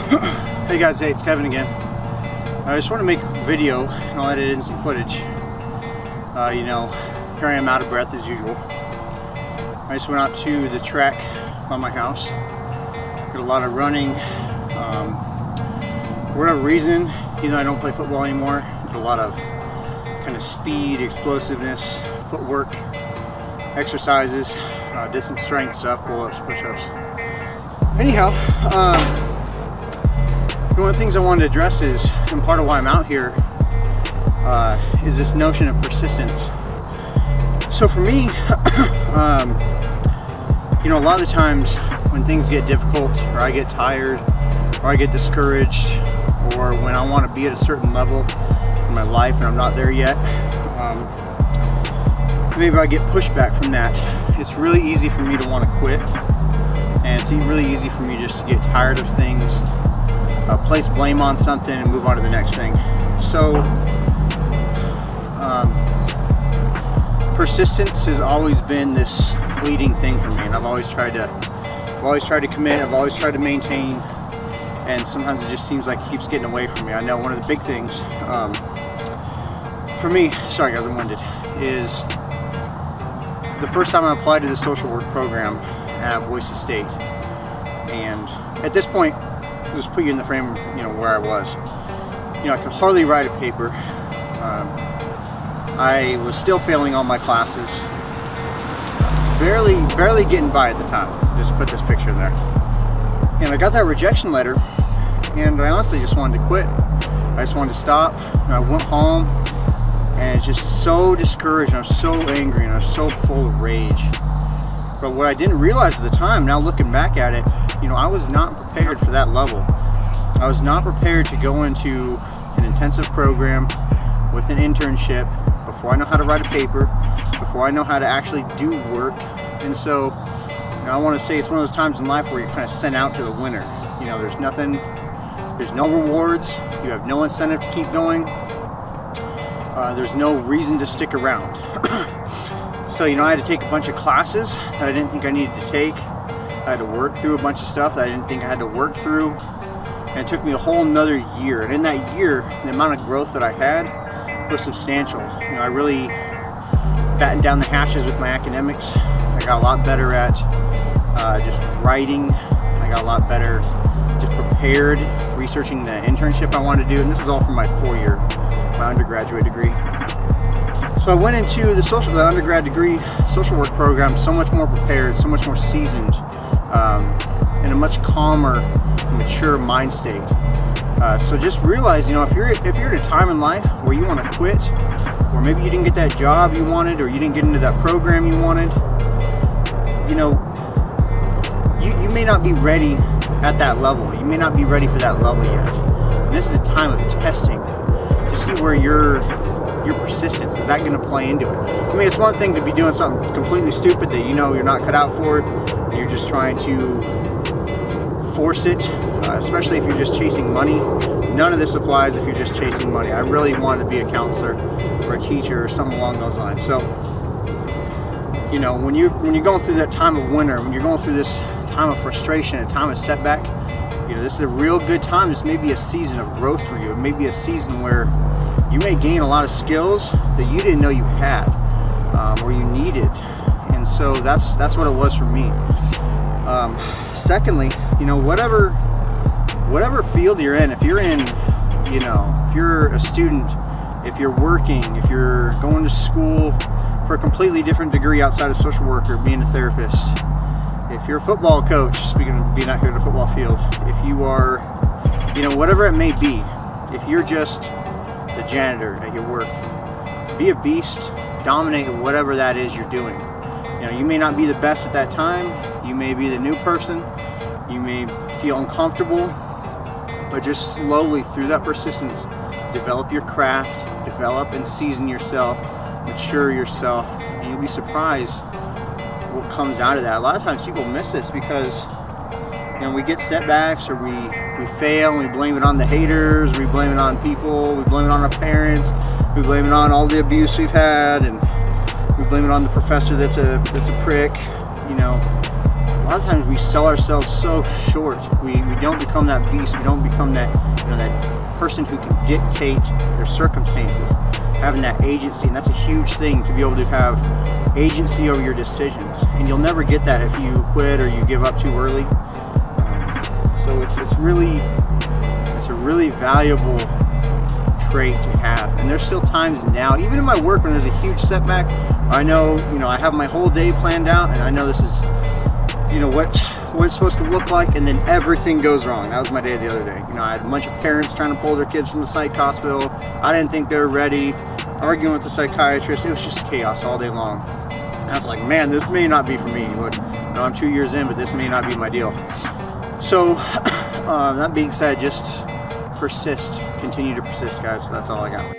Hey guys, hey, it's Kevin again. I just want to make a video and I'll edit in some footage. You know, here I am out of breath as usual. I just went out to the track by my house. Did a lot of running. For whatever reason, even though I don't play football anymore, did a lot of kind of speed, explosiveness, footwork, exercises. Did some strength stuff, pull-ups, push-ups. Anyhow, one of the things I wanted to address is, and part of why I'm out here, is this notion of persistence. So for me, you know, a lot of the times when things get difficult, or I get tired, or I get discouraged, or when I want to be at a certain level in my life and I'm not there yet, maybe I get pushback from that. It's really easy for me to want to quit, and it's really easy for me just to get tired of things, place blame on something and move on to the next thing. So persistence has always been this fleeting thing for me, and I've always tried to commit, I've always tried to maintain, and sometimes it just seems like it keeps getting away from me. I know one of the big things for me, sorry guys, I'm winded, is the first time I applied to the social work program at Boise State. And at this point, just put you in the frame, you know, where I was. You know, I could hardly write a paper. I was still failing all my classes. Barely getting by at the time. Just put this picture there. And I got that rejection letter, and I honestly just wanted to quit. I just wanted to stop. And I went home, and it's just so discouraged, and I was so angry, and I was so full of rage. But what I didn't realize at the time, now looking back at it, you know, I was not prepared for that level. I was not prepared to go into an intensive program with an internship before I know how to write a paper, before I know how to actually do work. And so, you know, I want to say it's one of those times in life where you're kind of sent out to the winter. You know, there's nothing, there's no rewards, you have no incentive to keep going, there's no reason to stick around. So, you know, I had to take a bunch of classes that I didn't think I needed to take. I had to work through a bunch of stuff that I didn't think I had to work through. And it took me a whole nother year. And in that year, the amount of growth that I had was substantial. You know, I really battened down the hatches with my academics. I got a lot better at just writing. I got a lot better just prepared, researching the internship I wanted to do. And this is all from my four-year, my undergraduate degree. So I went into the undergrad degree social work program so much more prepared, so much more seasoned, in a much calmer, mature mind state. So just realize, you know, if you're at a time in life where you want to quit, or maybe you didn't get that job you wanted, or you didn't get into that program you wanted, you know, you may not be ready at that level. You may not be ready for that level yet. And this is a time of testing to see where your persistence, is that going to play into it? I mean, it's one thing to be doing something completely stupid that you know you're not cut out for, and you're just trying to force it, especially if you're just chasing money. None of this applies if you're just chasing money. I really wanted to be a counselor or a teacher or something along those lines. So, you know, when you're going through that time of winter, when you're going through this time of frustration, a time of setback, you know, this is a real good time. This may be a season of growth for you. It may be a season where you may gain a lot of skills that you didn't know you had, or you needed. And so that's what it was for me. Secondly, you know, whatever field you're in, if you're in, you know, if you're a student, if you're working, if you're going to school for a completely different degree outside of social work or being a therapist, if you're a football coach, speaking of being out here in the football field, if you are, you know, whatever it may be, if you're just the janitor at your work, be a beast, dominate whatever that is you're doing. You know, you may not be the best at that time, you may be the new person, you may feel uncomfortable, but just slowly through that persistence, develop your craft, develop and season yourself, mature yourself, and you'll be surprised what comes out of that. A lot of times people miss this because, you know, we get setbacks, or we fail and we blame it on the haters, we blame it on people, we blame it on our parents, we blame it on all the abuse we've had, and we blame it on the professor that's a prick. You know, lot of times we sell ourselves so short. We don't become that beast. We don't become that, you know, that person who can dictate their circumstances, having that agency. And that's a huge thing, to be able to have agency over your decisions. And you'll never get that if you quit or you give up too early. So it's a really valuable trait to have. And there's still times now, even in my work, when there's a huge setback, I know, you know, I have my whole day planned out, and I know this is, you know, what it's supposed to look like, and then everything goes wrong. That was my day the other day. You know, I had a bunch of parents trying to pull their kids from the psych hospital. I didn't think they were ready, arguing with the psychiatrist. It was just chaos all day long. And I was like, man, this may not be for me. Look, you know, I'm 2 years in, but this may not be my deal. So that being said, just persist, continue to persist, guys. That's all I got.